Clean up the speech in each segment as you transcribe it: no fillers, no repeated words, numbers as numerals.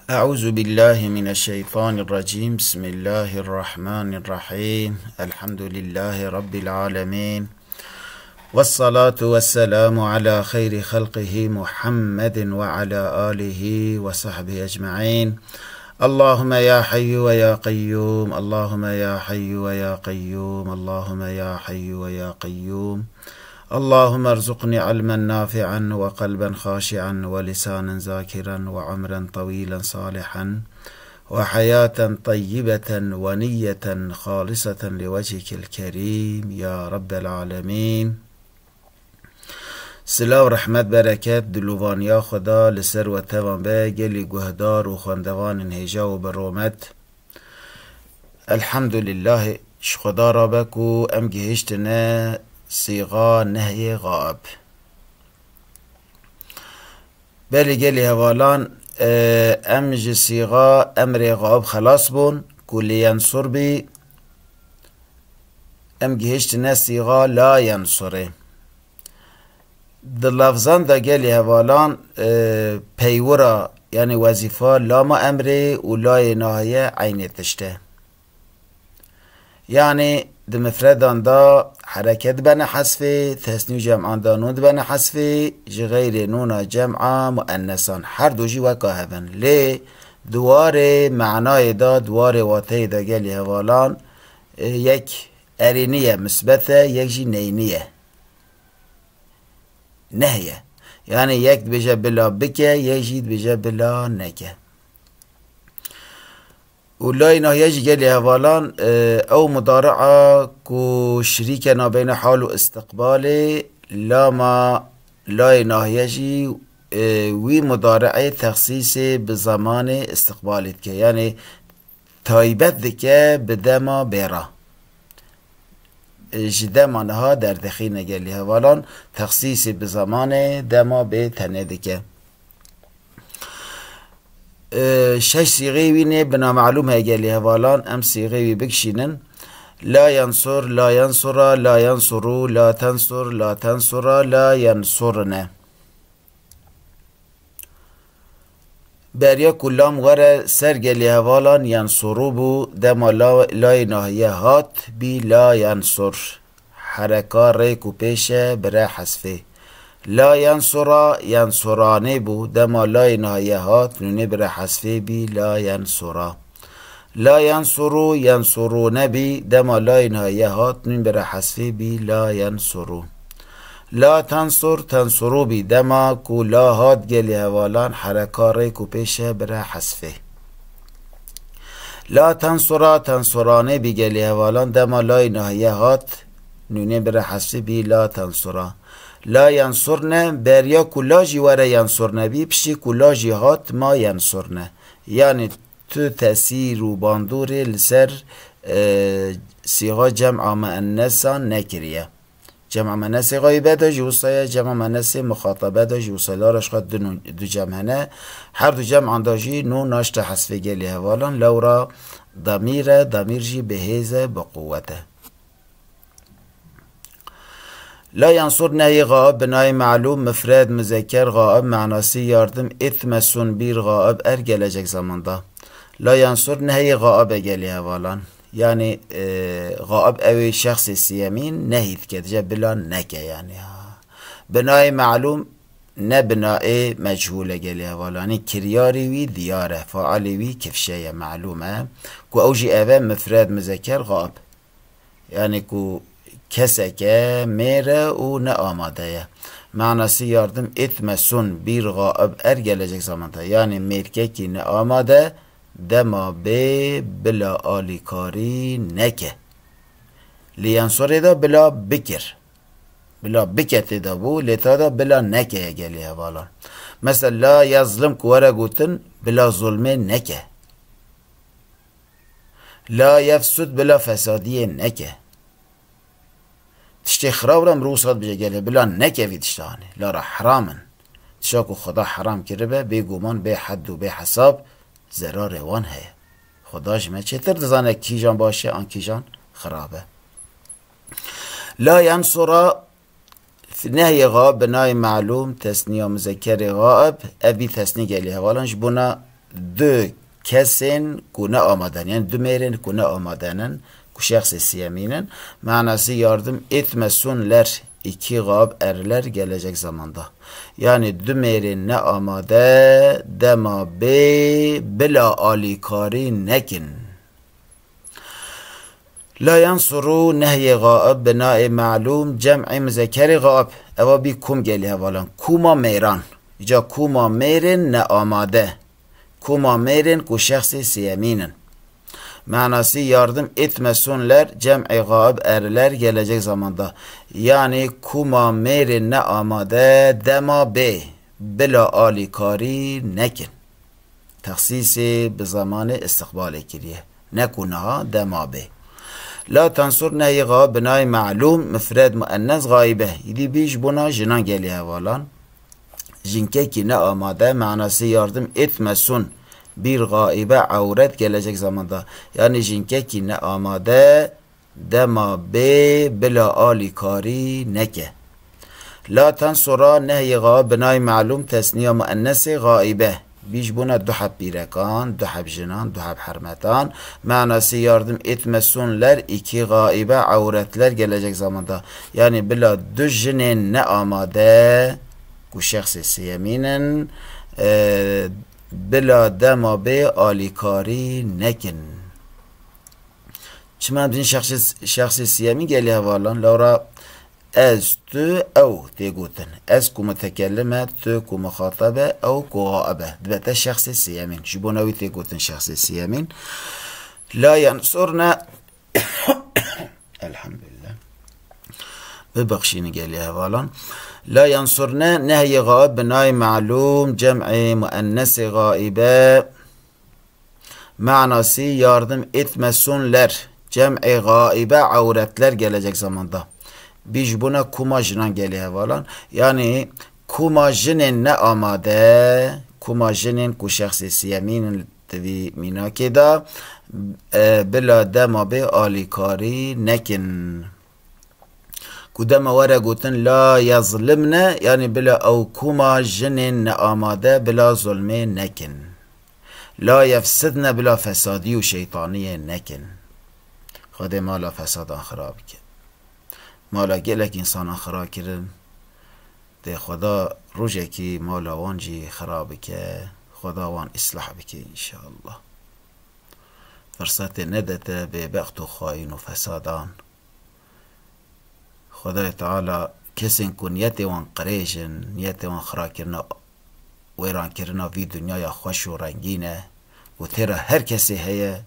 أعوذ بالله من الشيطان الرجيم. بسم الله الرحمن الرحيم. الحمد لله رب العالمين، والصلاة والسلام على خير خلقه محمد وعلى آله وصحبه أجمعين. اللهم يا حي ويا قيوم، اللهم يا حي ويا قيوم، اللهم يا حي ويا قيوم. اللهم ارزقني علما نافعا وقلبا خاشعا ولسانا ذاكرا وعمرا طويلا صالحا وحياة طيبة ونية خالصة لوجهك الكريم يا رب العالمين. سلا و رحمت برکت دلوانیا خدا لسر و توان به گلی گهدار و خواندوان هجا و برومت. الحمد لله خدا را بکو ام گهشتنه صيغة نهي غائب بالي قالي هوالان امج صيغة امر غائب خلاص بون كل ينصر بي ام جهشتنا صيغة لا ينصره دلافزان دا قالي هوالان بيورا يعني وظيفة لا ما امري ولا نهاية عين تشته يعني ده مفردان دا حركت بنا حذفه تسنيو جمعان دا نون بنا حذفه غير نون جمع مؤنثان هر دو جي وكا هبن ليه دوار معنای دا دوار واته دا گلی هوالان یک ارینیه مثبته یک جی نینیه نهیه يعني یک بجا بلا بكه یک جي بجا بلا نكه ولاي نهيج قال هوالان او مضارعة كو شريكنا بين حال واستقبال لاما لاي نهيجي وي مضارعة تخصيص بزمان استقبالت يعني تايبت ذكا بدما بيرا جدما نها در دخين قال هوالان تخصيص بزمان دما بتنه ذكا شش صيغه وينه بنا معلوم هيجالي هوالان ام صيغه وي بكشينن لا ينصر لا ينصر لا ينصروا لا تنصر لا تنصر لا ينصرن بريا كلام غره سرگلي هوالان ينصروا بو دما لا ناهيه هات بي لا ينصر حركه ريكو بيشه بره حذفه لا ينصر ينصرانه بو دما لا نهایه هات نونه بر حذفه بی لا ينصر لا ينصرو ينصرون بی دما لا نهایه هات نونه بر حذفه بی لا ينصرو لا تنصر تنصرو بی دما کو لا هات گلی هوالان حرکاره کو پیشه بر حذفه لا تنصر تنصرانه بی گلی هوالان دما لا نهایه هات نونه بر حذفه بی لا تنصره لا ينصرنا بريا كلاجي ورا ينصرنا بي بشي كلاجي هات ما ينصرنا يعني تو تأثير وباندور لسر صيغة جمع مؤنثا نكرية جمع مؤنث غائبة دا جوصايا جمع مؤنث مخاطبة دا جوصايا لا رش خد دو جمع هنا هر دو جمع داجي نو ناشت حذف جلي هوالان لورا ضمير جي بهذا بقوته لا ينصر نهي غائب بناي معلوم مفرد مذكر غائب معناسی yardım etmesin bir غائب gelecek zamanda لا ينصر نهي غائب گلی هوالان يعني غائب اوي شخص سيمين نهيت كده بلا نكه يعني بناي معلوم نه بناي مجهول گلی هوالان كرياري وي دياره فاعلي وي كفشيه معلومه كو اوجي اوه مفرد مذكر غائب يعني كو کسکه میره و نه آماده معناسی yardım etmesin bir غائب gelecek zamanda yani merke ki ne آماده dema be bela alikari neke liyansore da bela bikir bela biketi da bu leta da bela nekeye geliyor falan mesela yazlım kuvara gutun bela zulme neke la yefsud bela fesadiye neke تشتي خراورم روصات بجا قال بلا نكفي تشتاني لا راه حراما تشاكو خدا حرام كربه بي گومان بي حد و بي حساب زرار وان هي خداش ما چطور دزانه کیجان باشه آن کیجان خرابه لا ينصر نهي غائب بناي معلوم تسنية مذكر غائب أبي تسنية قالي هوالانش بنا dü kesin ku ne amaden. Yani dü merin ku ne amadenin ku şahsi siyeminin manası yardım etmesunler. İki gab erler gelecek zamanda. Yani dü merin ne amade dema be bila alikari nekin. La yansuru nehye gaib binai ma'lum cem'i müzekeri gaib. Eva bir kum geliyor falan. Kuma meyran. İca kuma meyrin ne amade. Kuma meyrin ku şahsi siyeminin. Manası yardım etmesunler cem'i gaib erler gelecek zamanda. Yani kuma meyrin ne amade dema be bila alikari nekin. Taksisi bi zamanı istikbal ekiriye. Nekuna dema be. La tansur nehi gaib binay ma'lum müfred müennes gaibe. Yedi biş buna jinan geliyor falan. Jinkeki ne amade manası yardım etmesun. Bir gaibe avret gelecek zamanda. Yani jinkeki ne amade dema be bila alikari neke. La tansura nehi gaib binay ma'lum tesniye müennesi gaibe. Biş buna duhab birekan, duhab jinan, duhab harmetan. Manası yardım etmesunler iki gaibe avretler gelecek zamanda. Yani bila düjinin ne amade ku şahsi siyeminin bila dema be alikari nekin. Çimen bizim şahsi siyemin geliyor varlan. Laura ez tü ev tegutin. Ez ku mütekellime, tü ku muhatabe, ev ku gaibe. Dibete şahsi siyemin. Jibonavi tegutin şahsi siyemin. La yansurna elhamdülillah. Bebakşini geliyor varlan. La yansurna nehye gaib binay ma'lum cem'i müennesi gaibe. Manası yardım etmesunler. Cem'i gaibe avretler gelecek zamanda. Biz buna kumajından geliyor falan. Yani kumajının ne amade, kumajının ku şahsi siyeminin tevi minakeda bila dema be alikari nekin. Kudema vere gutun la yazlimne yani bila ev kumajının ne amade bila zulme nekin. La yefsidne bila fesadi u şeytaniye nekin. Khade mala fesadan kharab ki. مالا گلک انسان خراب کردن ده خدا روزه کی مالا وانجی خراب که خدا وان اصلاح بکه انشاءالله فرصت ندته به بخت و خائن و فسادان خدا تعالی کسین که نیت وان قریشن نیت وان خراب کردن ویران کردن وی دنیای خوش و رنگینه و تیرا هر کسی هیه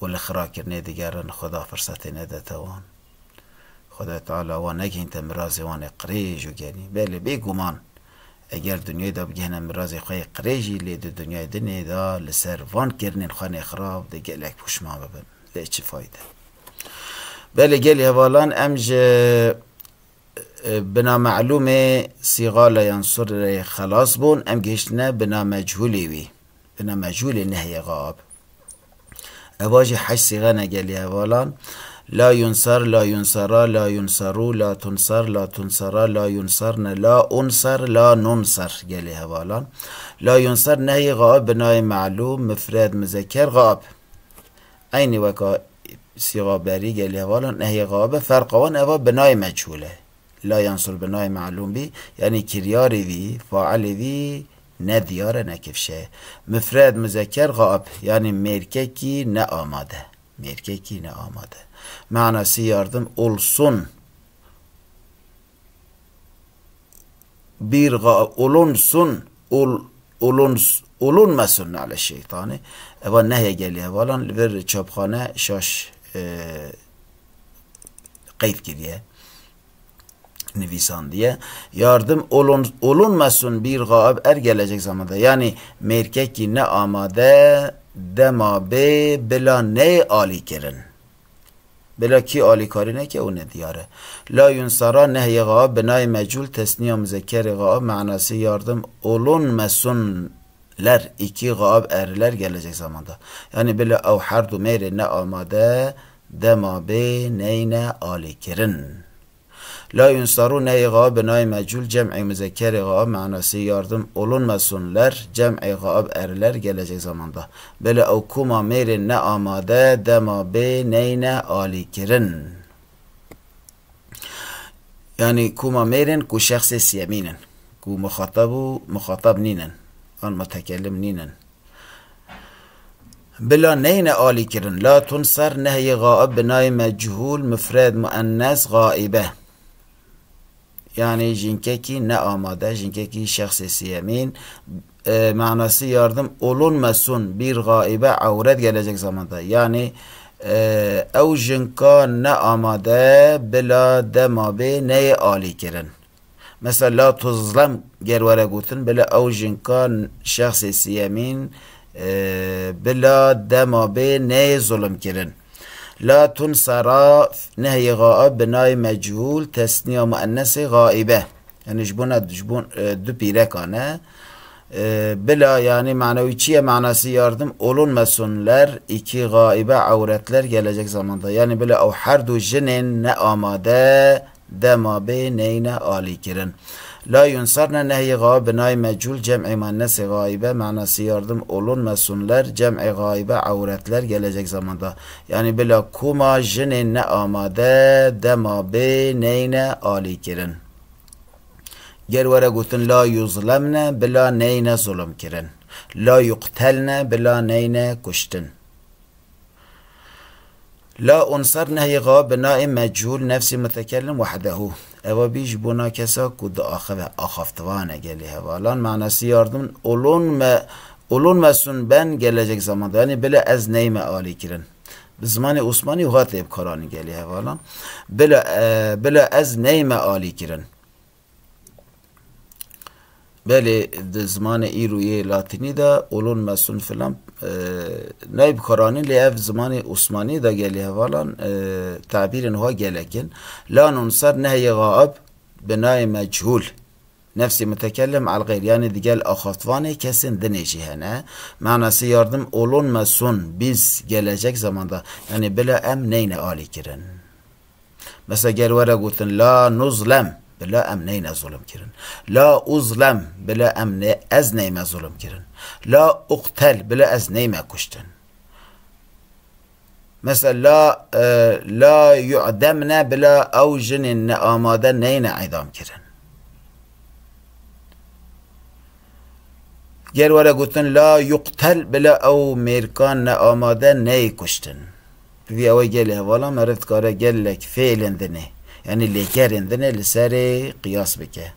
ولی خراب کردن دیگران خدا فرصت ندته وان خدا تعالی و نگین تمراز وان قریج و گنی بله بیگمان اگر دنیای دا بگهنم مراز خواه قریجی لید دنیای دنی دا لسر وان کرنین خانه خراب ده گلک پوشما ببن لی چی فایده بله گلی هوالان امج بنا معلوم سیغال ینصر خلاص بون ام گشتنه بنا مجهولی وی بنا مجهولی نهی غاب اواجی حش سیغانه گلی هوالان لا ينصر لا ينصر لا ينصروا لا تنصر لا تنصر لا ينصرن لا انصر لا ننصر گلی هوالان لا ينصر نهی غاب بنای معلوم مفرد مذکر غاب اینی وکا سیغابری گلی هوالان نهی غاب فرقوان اوا بنای مجهوله لا ينصر بنای معلوم بی یعنی کریاری وی فاعلی وی ندیاره نکفشه مفرد مذکر غاب یعنی مرککی نه آماده مرککی نه آماده manası yardım olsun bir olunsun olunmasın ale şeytanı eva nehye geliyor falan ver çapkhane şaş kayıt giriye nivisan diye yardım olunmasın bir gaib er gelecek zamanda yani merkeki ne amade dema be bila ne ali kerin بلا کی آلی کاری نه که اون دیاره لا ينصرا نهی غاب بنای مجهول تسنیه مذکر غاب معناسی yardım olunmasınlar iki غاب erler gelecek zamanda yani bile ev hardu meyre ne amade dema be neyne ali kirin La yunsaru nehi gaab binay mecul cem'i müzekkeri gaab manası yardım olunmasınlar. Cem'i gaab erler gelecek zamanda. Böyle okuma merin ne amade dema be neyne alikirin. Yani kuma merin ku şahsi yeminin. Ku muhatab ninen. An mutekellim ninen. بلا نين آلی کرن لا تنصر نهی غائب بنای مجهول مفرد مؤنث غائبه yani jinkeki ne amade jinkeki şahsi siyemin manası yardım olunmasın bir gaibe avret gelecek zamanda yani ev jinka ne amade bila demabe neye ali kirin mesela la tuzlem gervere gutun bila ev jinka şahsi siyemin bila demabe neye zulüm kirin La tunsara nehy gaib binay mechul tesniye muannesi gaibe. Yani jbun du pirekane. Bila yani manevi çiye manası yardım olunmasınlar iki gaibe avretler gelecek zamanda. Yani bila o hardu jinin ne amade demabe neyne ali kirin. La yunsarna nehy gaib binay mechul cem'i muannesi gaibe manası yardım olunmasınlar cem'i gaibe avretler gelecek zamanda. Yani bila kuma jinin ne amade demabe neyne ali kirin. Gervere gutun la yuzlemne bila neyne zulüm kirin. La yuqtelne bila neyne kuştin. La unsar nehy gaib binay mechul nefsi mütekellim vahdehu. Eva biş buna kesa kudu ahaftevane geli hevalan manası yardım olunmasın ben gelecek zamanda yani bile ez neyme ali kirin bizmani Osmani hatib karani geli hevalan bile ez neyme ali kirin beli zmane iruye latini da olunmasın filan neyb karani li ev zmani Osmani da geli hevalan tabirin huwa gelekin la nunsar nehy gaib binay mechul nefsi mütekellim al gayr yani digel ahaftvanı kesin dineci hene manası yardım olunmasın biz gelecek zamanda yani bila em neyne ali kirin mesela gervere gutun la nuzlem bila em neyne zulüm kirin la uzlem bila em ne ez neyme zulüm kirin la uqtel bila ez neyme kuştin mesela la yu'demne bila avjinin ne amade neyne idam kirin gervere gutun la yuqtel bila av merkan ne amade ney kuştin vi ava gel hevala meret kare gellek feilindini yani lekerindini lisari kıyas bike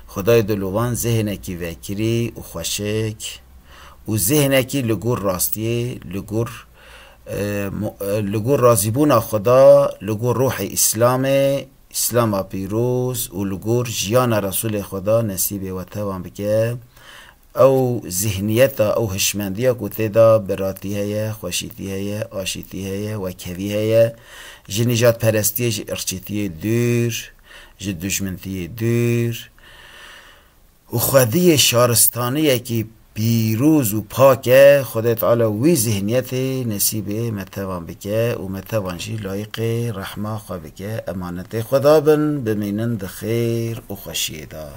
Xuday duluvan zihneki vekiri u xoşek u zihneki ligur rastiye ligur razibuna Xuda ligur ruhi İslam'e İslam'a piruz u ligur jiyana Resul Xuda nesibe ve tevan bike او ذهنیتا او هشمندیا کوتدا براتی هيا خوشیتی هيا آشیتی هيا و کوی هيا جنجات پرستی ارچیتی دور ج دشمنتی دور و خودی شارستانیه کی پیروز و پاکه خدا تعالی وی ذهنیت نصیب متوان بکه و متوان جی لایق رحمه خو بکه امانت خدا بن بمینند خیر و خوشیدا